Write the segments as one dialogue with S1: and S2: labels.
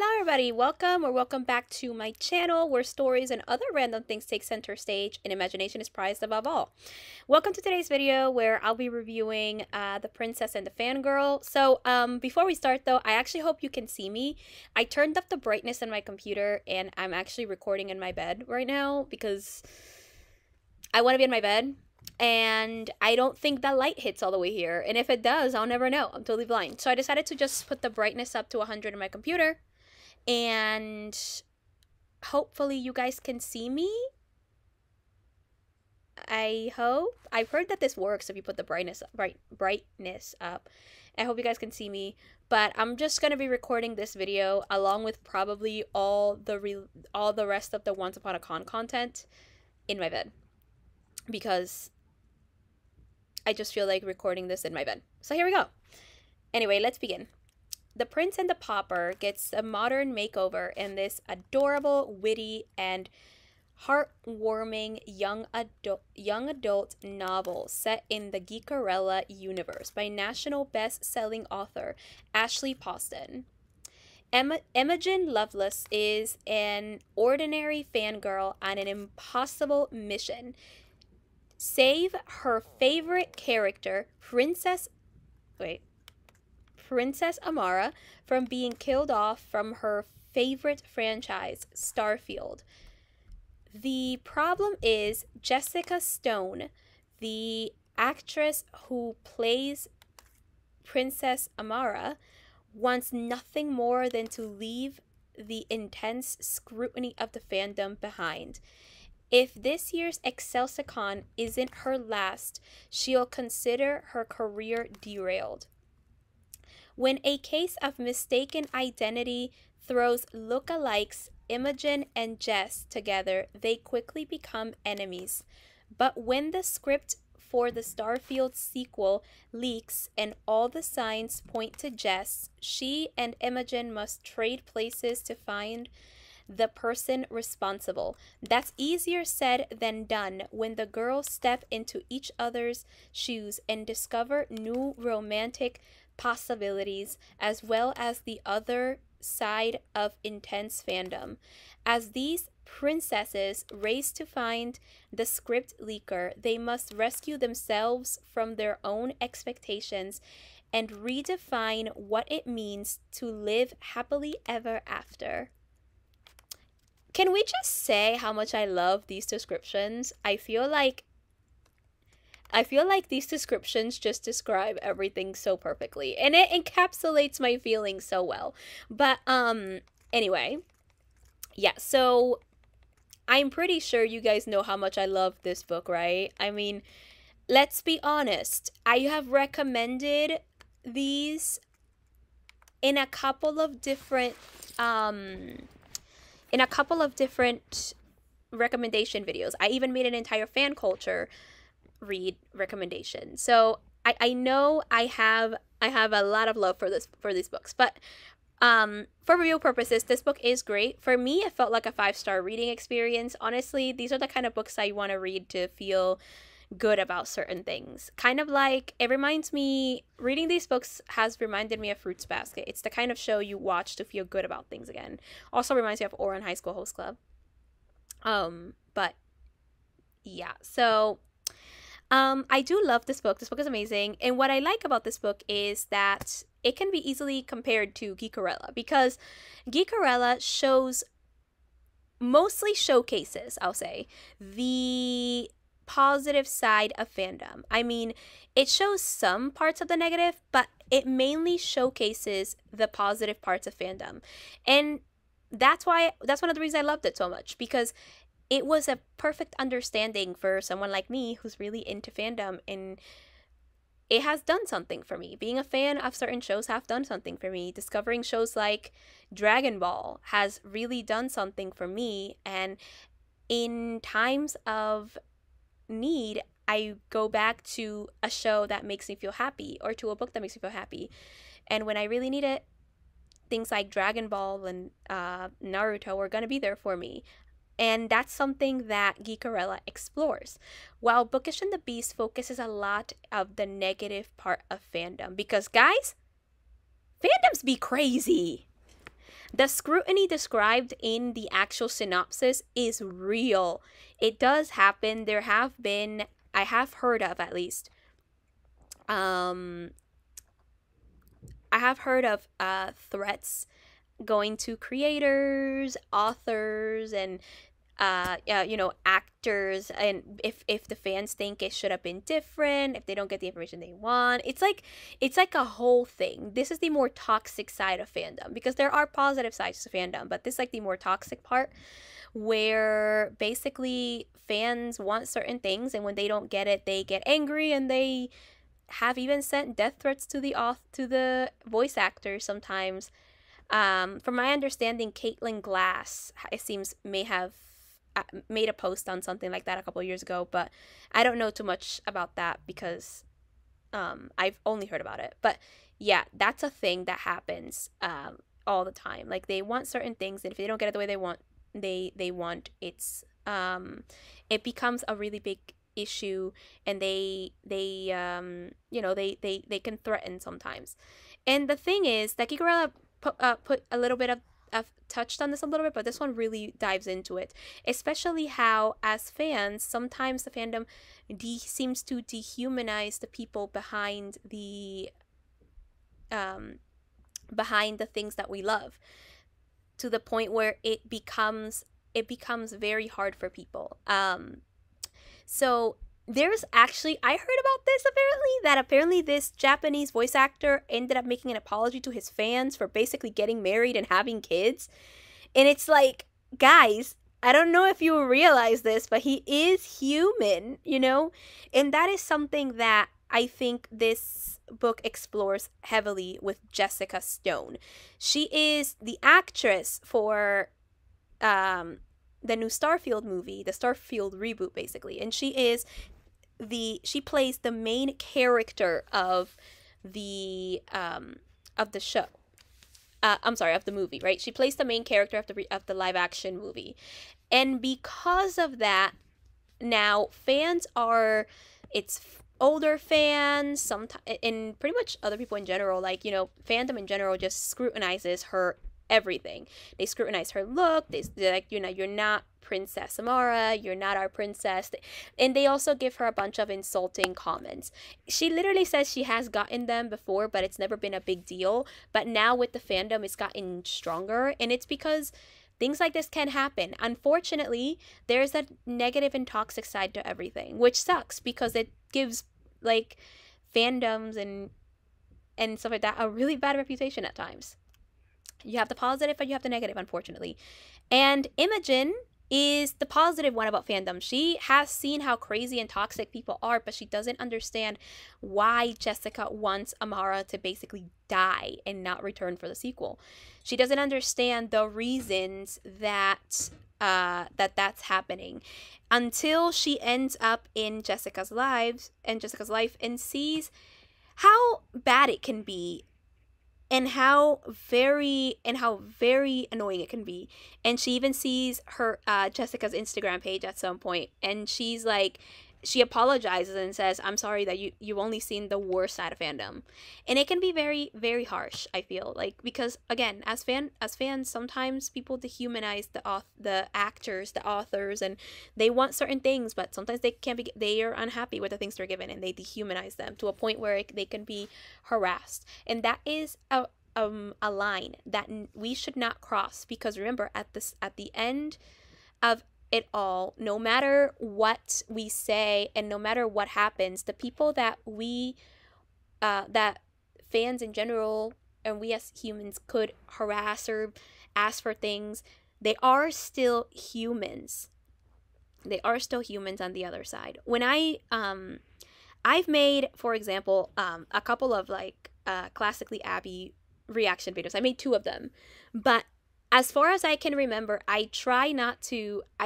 S1: Hello everybody, welcome back to my channel where stories and other random things take center stage and imagination is prized above all. Welcome to today's video where I'll be reviewing The Princess and the Fangirl. So before we start though, I actually hope you can see me. I turned up the brightness in my computer and I'm actually recording in my bed right now because I want to be in my bed. And I don't think that light hits all the way here. And if it does, I'll never know. I'm totally blind. So I decided to just put the brightness up to 100 in my computer. And hopefully you guys can see me. I hope. I've heard that this works if you put the brightness up. I hope you guys can see me. But I'm just going to be recording this video along with probably all the rest of the Once Upon a Con content in my bed. Because I just feel like recording this in my bed. So here we go. Anyway, let's begin. The Prince and the Pauper gets a modern makeover in this adorable, witty, and heartwarming young adult novel set in the Geekerella universe by national best-selling author Ashley Poston. Imogen Lovelace is an ordinary fangirl on an impossible mission. Save her favorite character, Princess Amara, from being killed off from her favorite franchise, Starfield. The problem is Jessica Stone, the actress who plays Princess Amara, wants nothing more than to leave the intense scrutiny of the fandom behind. If this year's Excelsicon isn't her last, she'll consider her career derailed. When a case of mistaken identity throws lookalikes Imogen and Jess together, they quickly become enemies. But when the script for the Starfield sequel leaks and all the signs point to Jess, she and Imogen must trade places to find the person responsible. That's easier said than done when the girls step into each other's shoes and discover new romantic possibilities as well as the other side of intense fandom. As these princesses race to find the script leaker, they must rescue themselves from their own expectations and redefine what it means to live happily ever after. Can we just say how much I love these descriptions? I feel like these descriptions just describe everything so perfectly. And it encapsulates my feelings so well. But, anyway. Yeah, so I'm pretty sure you guys know how much I love this book, right? I mean, let's be honest. I have recommended these in a couple of different, recommendation videos. I even made an entire fan culture read recommendation. So I know I have a lot of love for these books, but for review purposes, this book is great. For me, it felt like a 5-star reading experience. Honestly, these are the kind of books I want to read to feel good about certain things. Kind of like, it reminds me, reading these books has reminded me of Fruits Basket. It's the kind of show you watch to feel good about things again. Also reminds me of Oran High School Host Club. But yeah, so I do love this book. This book is amazing. And what I like about this book is that it can be easily compared to Geekerella because Geekerella mostly showcases, I'll say, the positive side of fandom. I mean, it shows some parts of the negative, but it mainly showcases the positive parts of fandom. And that's one of the reasons I loved it so much, because it was a perfect understanding for someone like me who's really into fandom, and it has done something for me. Being a fan of certain shows have done something for me. Discovering shows like Dragon Ball has really done something for me, and in times of need, I go back to a show that makes me feel happy or to a book that makes me feel happy. And when I really need it, things like Dragon Ball and Naruto are going to be there for me. And that's something that Geekerella explores. While Bookish and the Beast focuses a lot of the negative part of fandom. Because, guys, fandoms be crazy. The scrutiny described in the actual synopsis is real. It does happen. There have been, I have heard of at least, I have heard of threats going to creators, authors, and actors, and if the fans think it should have been different, if they don't get the information they want, it's like a whole thing. This is the more toxic side of fandom, because there are positive sides to fandom, but this is like the more toxic part, where basically fans want certain things, and when they don't get it, they get angry, and they have even sent death threats to the voice actors sometimes. From my understanding, Caitlin Glass, it seems, may have made a post on something like that a couple of years ago, but I don't know too much about that because I've only heard about it. But yeah, that's a thing that happens all the time. Like, they want certain things, and if they don't get it the way they want, it becomes a really big issue, and they can threaten sometimes. And the thing is that Kikirella put a little bit of touched on this a little bit, but this one really dives into it, especially how, as fans, sometimes the fandom seems to dehumanize the people behind the things that we love, to the point where it becomes very hard for people. So there's actually, I heard about this apparently this Japanese voice actor ended up making an apology to his fans for basically getting married and having kids. And it's like, guys, I don't know if you realize this, but he is human, And that is something that I think this book explores heavily with Jessica Stone. She is the actress for the new Starfield movie, the Starfield reboot, basically. And she plays the main character of the show. Of the movie, right? She plays the main character of the live action movie. And because of that, now it's older fans, sometimes, and pretty much other people in general, fandom in general just scrutinizes her everything. They scrutinize her look. They're like, you're not Princess Samara, you're not our princess. And they also give her a bunch of insulting comments. She literally says she has gotten them before, but it's never been a big deal. But now with the fandom, it's gotten stronger, and it's because things like this can happen. Unfortunately, there's a negative and toxic side to everything, which sucks because it gives fandoms and stuff like that a really bad reputation at times. You have the positive and you have the negative, unfortunately. And Imogen is the positive one about fandom. She has seen how crazy and toxic people are, but she doesn't understand why Jessica wants Amara to basically die and not return for the sequel. She doesn't understand the reasons that's happening until she ends up in Jessica's life and sees how bad it can be, and how very annoying it can be. And she even sees her Jessica's Instagram page at some point, and she's like, she apologizes and says, I'm sorry that you've only seen the worst side of fandom. And it can be very, very harsh, I feel like, because again, as fans, sometimes people dehumanize the actors, the authors, and they want certain things, but sometimes they are unhappy with the things they're given, and they dehumanize them to a point where they can be harassed. And that is a line that we should not cross, because remember, at the end of it all, no matter what we say and no matter what happens, the people that that fans in general and we as humans could harass or ask for things, they are still humans. They are still humans on the other side. When I've made, for example, a couple of classically Abby reaction videos. I made 2 of them, but as far as I can remember, I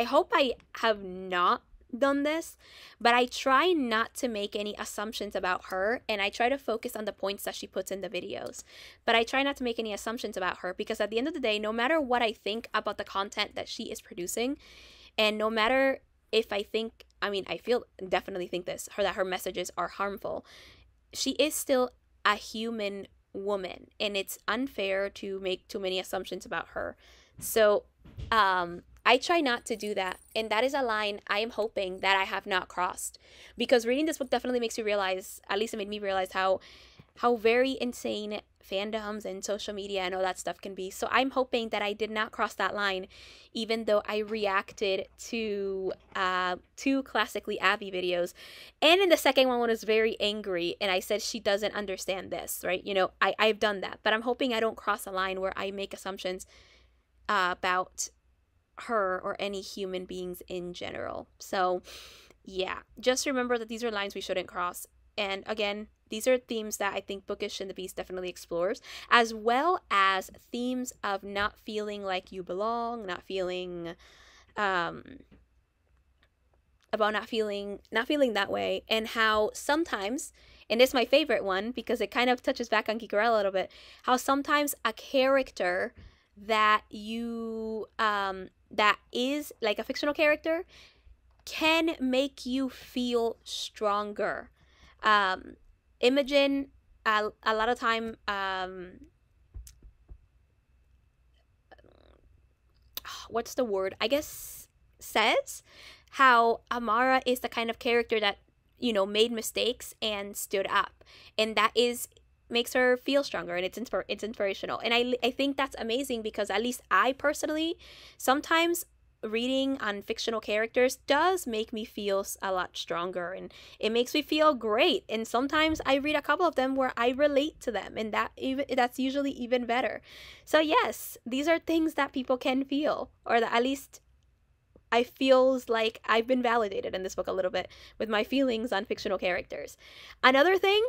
S1: hope I have not done this, but I try not to make any assumptions about her, and I try to focus on the points that she puts in the videos. But I try not to make any assumptions about her, because at the end of the day, no matter what I think about the content that she is producing, and no matter if I definitely think that her messages are harmful, she is still a human woman, and it's unfair to make too many assumptions about her. So I try not to do that, and that is a line I am hoping that I have not crossed, because reading this book definitely makes you realize, at least it made me realize, how very insane fandoms and social media and all that stuff can be. So I'm hoping that I did not cross that line, even though I reacted to two classically Abby videos. And in the second one was very angry, and I said she doesn't understand this, right? You know, I've done that. But I'm hoping I don't cross a line where I make assumptions about her or any human beings in general. So yeah, just remember that these are lines we shouldn't cross. And again, these are themes that I think Bookish and the Beast definitely explores, as well as themes of not feeling like you belong, not feeling about not feeling that way, and how sometimes, and it's my favorite one because it kind of touches back on Kikorella a little bit, how sometimes a character that you that is like a fictional character can make you feel stronger. Imogen, a lot of time, what's the word? I guess says how Amara is the kind of character that, you know, made mistakes and stood up, and that is makes her feel stronger, and it's inspirational. And I think that's amazing, because at least I personally sometimes reading on fictional characters does make me feel a lot stronger, and it makes me feel great. And sometimes I read a couple of them where I relate to them, and that's usually even better. So yes, these are things that people can feel, or that at least I feels like I've been validated in this book a little bit with my feelings on fictional characters. Another thing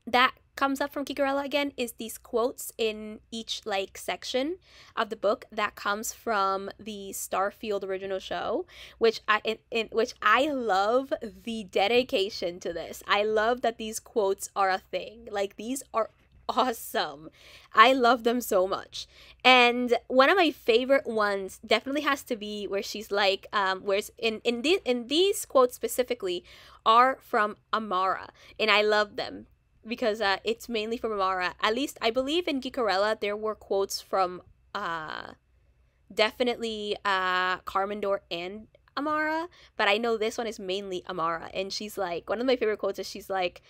S1: that comes up from Kikorella again is these quotes in each like section of the book that comes from the Starfield original show, which I love the dedication to this. I love that these quotes are a thing. Like, these are awesome. I love them so much. And one of my favorite ones definitely has to be where she's like, where's in these quotes specifically are from Amara, and I love them because it's mainly from Amara. At least I believe in Gikorella there were quotes from definitely Carmendor and Amara, but I know this one is mainly Amara. And she's like, one of my favorite quotes is she's like,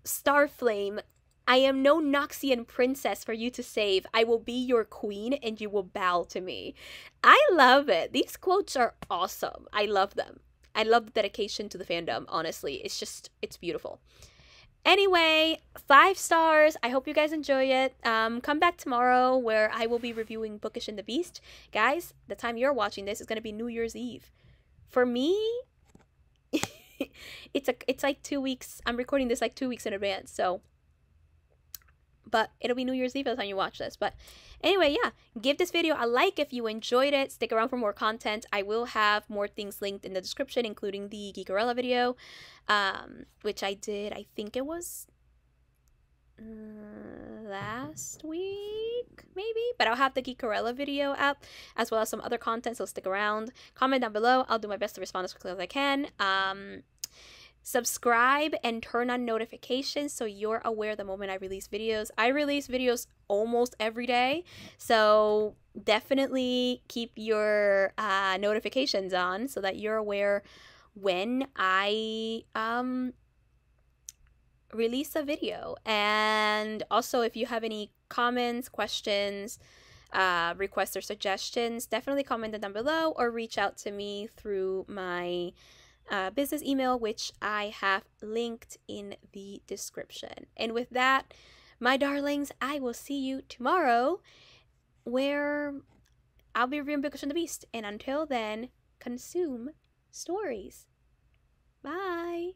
S1: "Starflame, I am no Noxian princess for you to save. I will be your queen and you will bow to me." I love it. These quotes are awesome. I love them. I love the dedication to the fandom, honestly. It's beautiful. Anyway, 5 stars. I hope you guys enjoy it. Come back tomorrow where I will be reviewing Bookish and the Beast. Guys, the time you're watching this is going to be New Year's Eve. For me, it's like 2 weeks. I'm recording this like 2 weeks in advance, so... But it'll be New Year's Eve by the time you watch this. But anyway, yeah, give this video a like if you enjoyed it. Stick around for more content. I will have more things linked in the description, including the Gikorella video, which I did, I think it was last week, maybe. But I'll have the Gikorella video up, as well as some other content, so stick around. Comment down below. I'll do my best to respond as quickly as I can. Subscribe and turn on notifications so you're aware the moment I release videos. I release videos almost every day, so definitely keep your notifications on so that you're aware when I release a video. And also, if you have any comments, questions, requests, or suggestions, definitely comment them down below or reach out to me through my business email, which I have linked in the description. And with that, my darlings, I will see you tomorrow where I'll be reviewing Bookish and the Beast. And until then, consume stories. Bye.